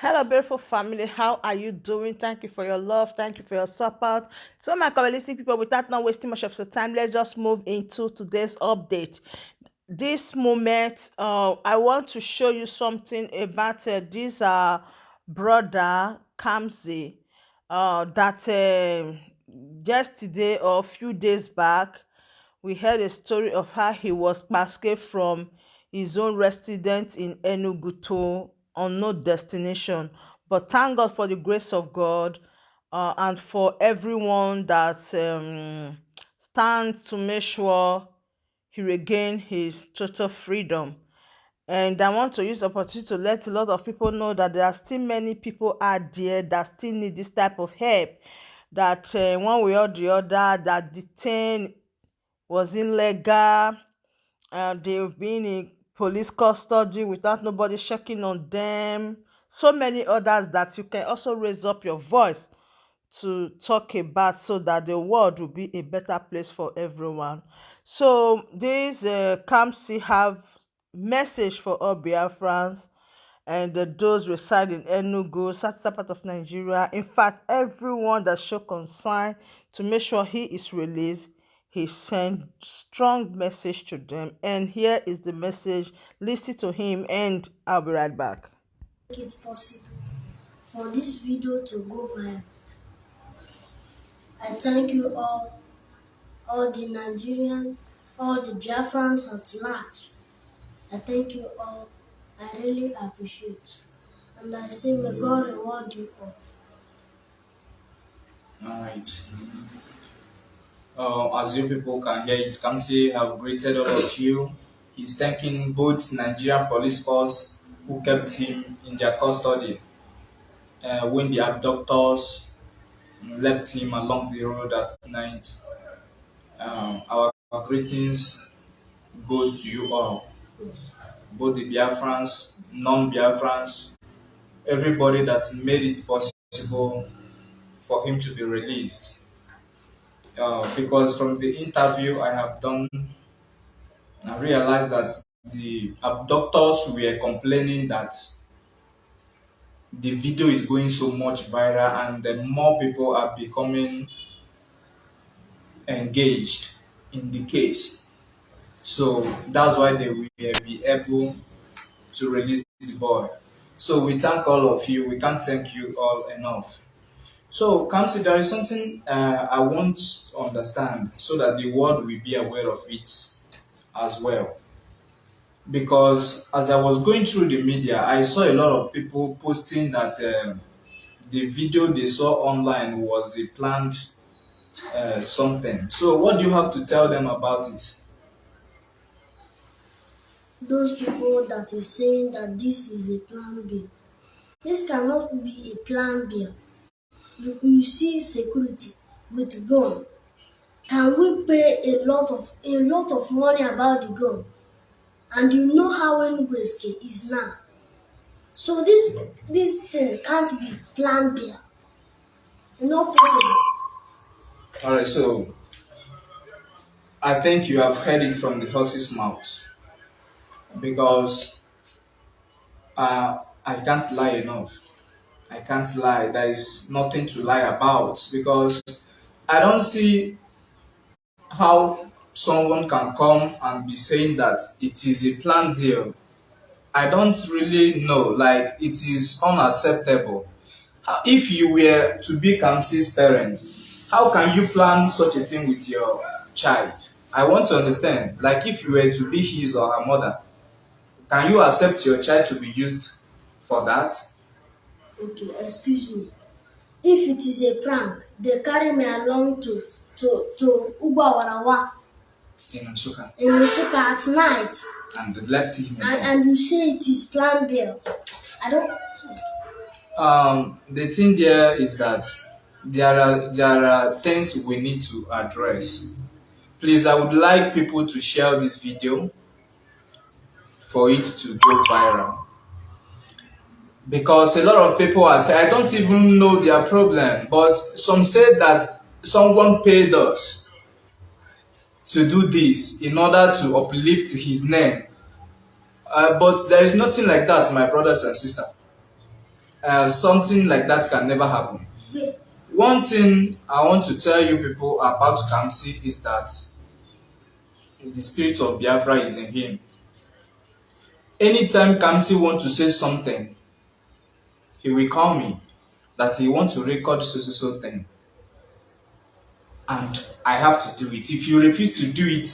Hello, beautiful family. How are you doing? Thank you for your love. Thank you for your support. So, my listening people, without not wasting much of your time, let's just move into today's update. This moment, I want to show you something about this brother Kamsi. That yesterday or a few days back, we heard a story of how he was escaped from his own residence in Enugu to unknown destination. But thank God for the grace of God, and for everyone that stands to make sure he regain his total freedom. And I want to use the opportunity to let a lot of people know that there are still many people out there that still need this type of help. That one way or the other, that detain was illegal. They've been in police custody without nobody checking on them. So many others that you can also raise up your voice to talk about, so that the world will be a better place for everyone. So this Kamsi have message for all Biafrans and those reside in Enugu, southern part of Nigeria. In fact, everyone that show concern to make sure he is released, he sent strong message to them. And here is the message. Listen to him, and I'll be right back. Make it possible for this video to go viral. I thank you all the Nigerians, all the Biafrans at large. I thank you all. I really appreciate. And I say may God reward you all. All right. As you people can hear it, Kamsi have greeted all of you. He's thanking both Nigerian police force who kept him in their custody when the abductors left him along the road at night. Our greetings goes to you all, Yes. both the Biafrans, non-Biafrans, everybody that's made it possible for him to be released. Because from the interview I have done, I realized that the abductors were complaining that the video is going so much viral and the more people are becoming engaged in the case. So that's why they will be able to release the boy. So we thank all of you. We can't thank you all enough. So, Kamsi, there is something I want to understand so that the world will be aware of it as well. Because as I was going through the media, I saw a lot of people posting that the video they saw online was a planned something. So, what do you have to tell them about it? Those people that is saying that this is a plan B. This cannot be a plan B. You see security with gun. Can we pay a lot of money about the gun? And you know how Enugu is now. So this thing can't be plan B. Not possible. All right, so I think you have heard it from the horse's mouth because I can't lie enough. I can't lie. There is nothing to lie about because I don't see how someone can come and be saying that it is a planned deal. I don't really know. Like, it is unacceptable. If you were to be Kamsi's parent, how can you plan such a thing with your child? I want to understand. Like, if you were to be his or her mother, can you accept your child to be used for that? Okay, excuse me. If it is a prank, they carry me along to Ugwawarawa In Nsukka, in Nsukka at night, and left him and, alone. and you say it is plan B. I don't. The thing there is that there are things we need to address. Please, I would like people to share this video for it to go viral because a lot of people are saying I don't even know their problem, but some said that someone paid us to do this in order to uplift his name. But there is nothing like that, my brothers and sisters. something like that can never happen. Wait, One thing I want to tell you people about Kamsi is that the spirit of Biafra is in him. Anytime Kamsi wants to say something, he will call me that he wants to record so thing, and I have to do it. If you refuse to do it,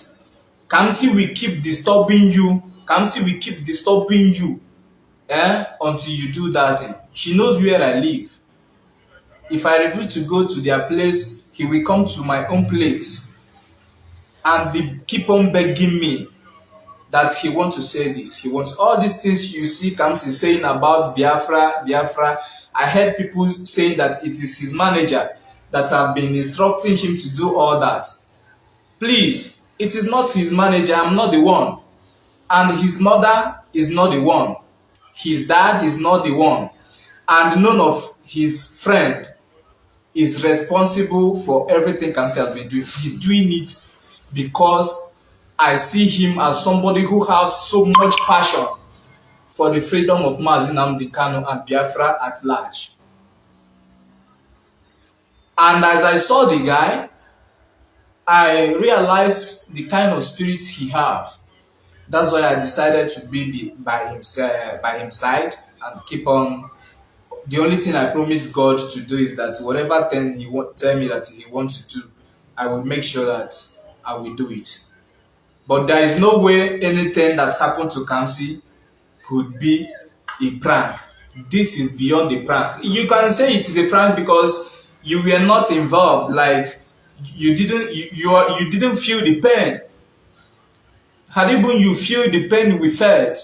Kamsi will keep disturbing you. Kamsi will keep disturbing you until you do that thing. He knows where I live. If I refuse to go to their place, he will come to my own place and keep on begging me that he want to say this. He wants all these things you see Kamsi saying about Biafra. I heard people say that it is his manager that have been instructing him to do all that. Please, it is not his manager. I'm not the one. And his mother is not the one. His dad is not the one. And none of his friend is responsible for everything Kamsi has been doing. He's doing it because I see him as somebody who has so much passion for the freedom of Mazi Nnamdi Kanu and Biafra at large. And as I saw the guy, I realized the kind of spirit he have. That's why I decided to be by his side and keep on. The only thing I promise God to do is that whatever thing He tell me that He wants to do, I will make sure that I will do it. But there is no way anything that happened to Kamsi could be a prank. This is beyond a prank. You can say it is a prank because you were not involved. Like you didn't feel the pain. Had even you feel the pain we felt,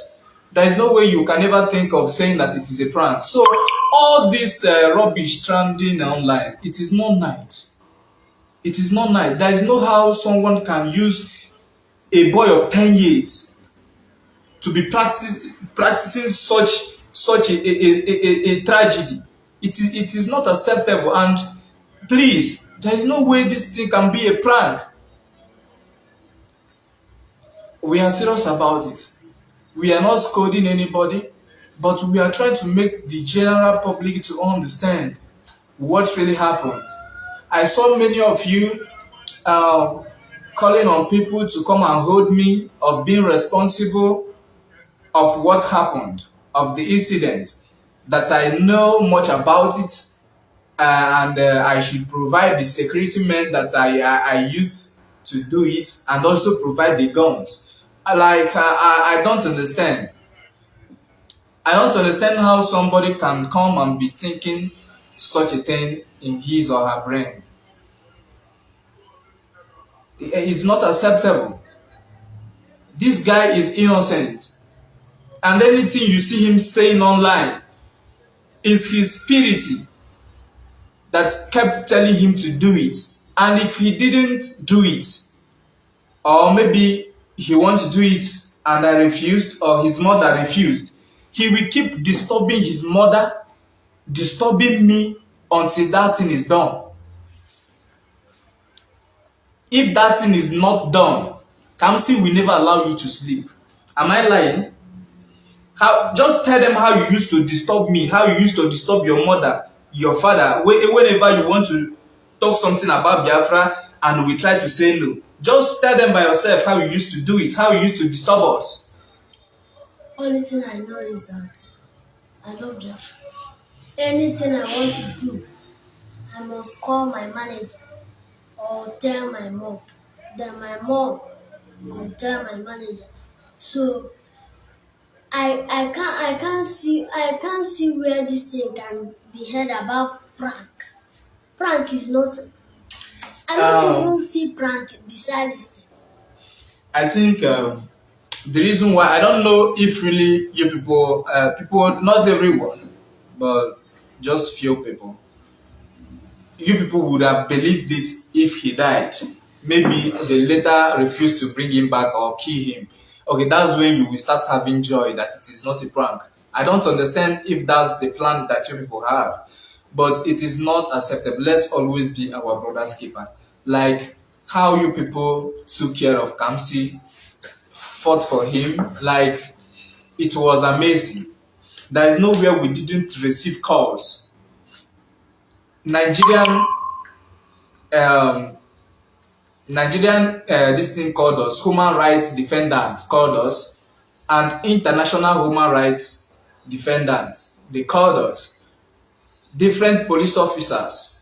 there is no way you can ever think of saying that it is a prank. So all this rubbish trending online, it is not nice. It is not nice. There is no how someone can use a boy of 10 years to be practicing such a tragedy. It is not acceptable, and please, there is no way this thing can be a prank. We are serious about it. We are not scolding anybody, but we are trying to make the general public to understand what really happened. I saw many of you calling on people to come and hold me of being responsible of what happened, of the incident, that I know much about it, and I should provide the security men that I used to do it, and also provide the guns. I don't understand. I don't understand how somebody can come and be thinking such a thing in his or her brain. It's not acceptable. This guy is innocent, and anything you see him saying online is his spirit that kept telling him to do it. And if he didn't do it, or maybe he wants to do it and I refused, or his mother refused, he will keep disturbing his mother, disturbing me until that thing is done. If that thing is not done, Kamsi will never allow you to sleep. Am I lying? Just tell them how you used to disturb me, how you used to disturb your mother, your father, whenever you want to talk something about Biafra and we try to say no. Just tell them by yourself how you used to do it, how you used to disturb us. only thing I know is that I love them. Anything I want to do, I must call my manager or tell my mom. Then my mom could tell my manager. So I can't see where this thing can be heard about prank. Prank is not. I don't even see prank beside this thing. I think the reason why, I don't know if really you people, not everyone, but just few people, you people would have believed it if he died. Maybe they later refused to bring him back or kill him. Okay, that's when you will start having joy that it is not a prank. I don't understand if that's the plan that you people have, but it is not acceptable. Let's always be our brother's keeper. Like how you people took care of Kamsi, fought for him, like it was amazing. There is nowhere we didn't receive calls. Nigerian um, Nigerian this thing called us, human rights defendants called us, and international human rights defendants, they called us. Different police officers,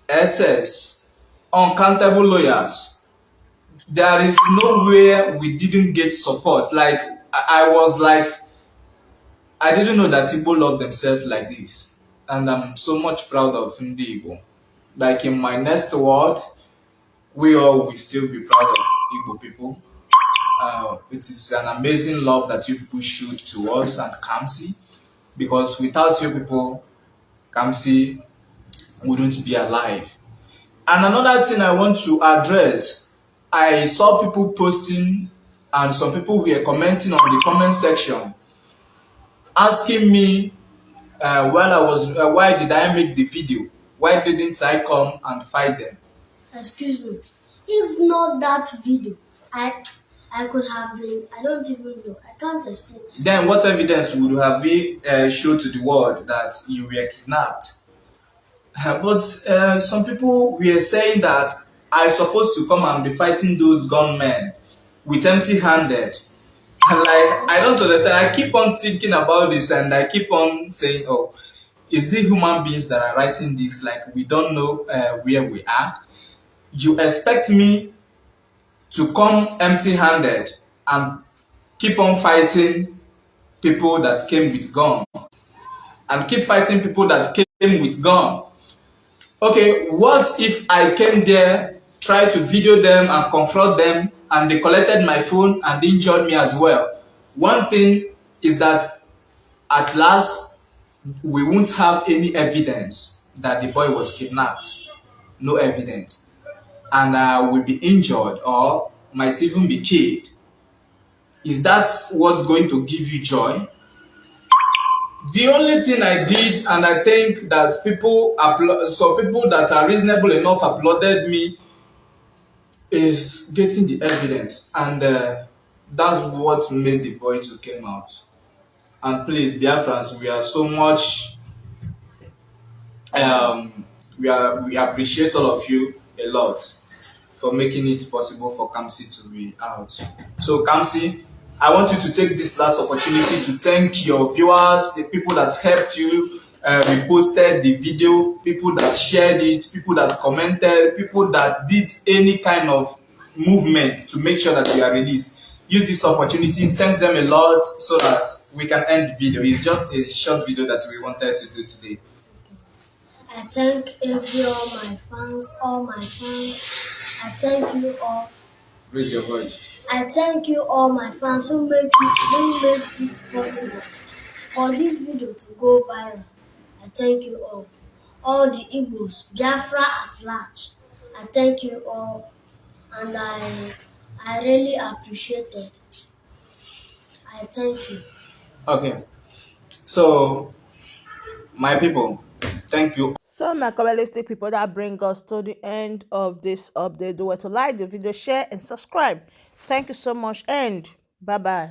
SS, uncountable lawyers. There is nowhere we didn't get support. Like I was like, I didn't know that Igbo love themselves like this, and I'm so much proud of Ndi Igbo. Like in my next word, we all will still be proud of Igbo people. It is an amazing love that you people showed to us and Kamsi, because without you people, Kamsi wouldn't be alive. And another thing I want to address, I saw people posting and some people were commenting on the comment section asking me while I was why did I make the video? Why didn't I come and fight them? Excuse me. If not that video, I could have been. I don't even know. I can't explain. Then what evidence would have we showed to the world that you were kidnapped? But some people were saying that I supposed to come and be fighting those gunmen with empty-handed. And like I don't understand. I keep on thinking about this and I keep on saying, "Oh, is it human beings that are writing this? Like we don't know where we are. You expect me to come empty-handed and keep on fighting people that came with gun and keep fighting people that came with gun? Okay, what if I came there, tried to video them and confront them, and they collected my phone and injured me as well? One thing is that at last we won't have any evidence that the boy was kidnapped. No evidence. And will be injured or might even be killed. Is that what's going to give you joy? The only thing I did, and I think that some people that are reasonable enough applauded me, is getting the evidence, and that's what made the boy to came out. And please, Biafrans, we are so much, um, we appreciate all of you a lot for making it possible for Kamsi to be out. So Kamsi, I want you to take this last opportunity to thank your viewers, the people that helped you reposted the video, people that shared it, people that commented, people that did any kind of movement to make sure that you are released. Use this opportunity, thank them a lot so that we can end the video. It's just a short video that we wanted to do today. I thank all my fans, all my fans. I thank you all. Raise your voice. I thank you all my fans who made it possible for this video to go viral. I thank you all the Igbos, Biafra at large. I thank you all, and I really appreciate it. I thank you. Okay, so my people, thank you. So, my Kabbalistic people, that bring us to the end of this update. Do well to like the video, share, and subscribe. Thank you so much, and bye bye.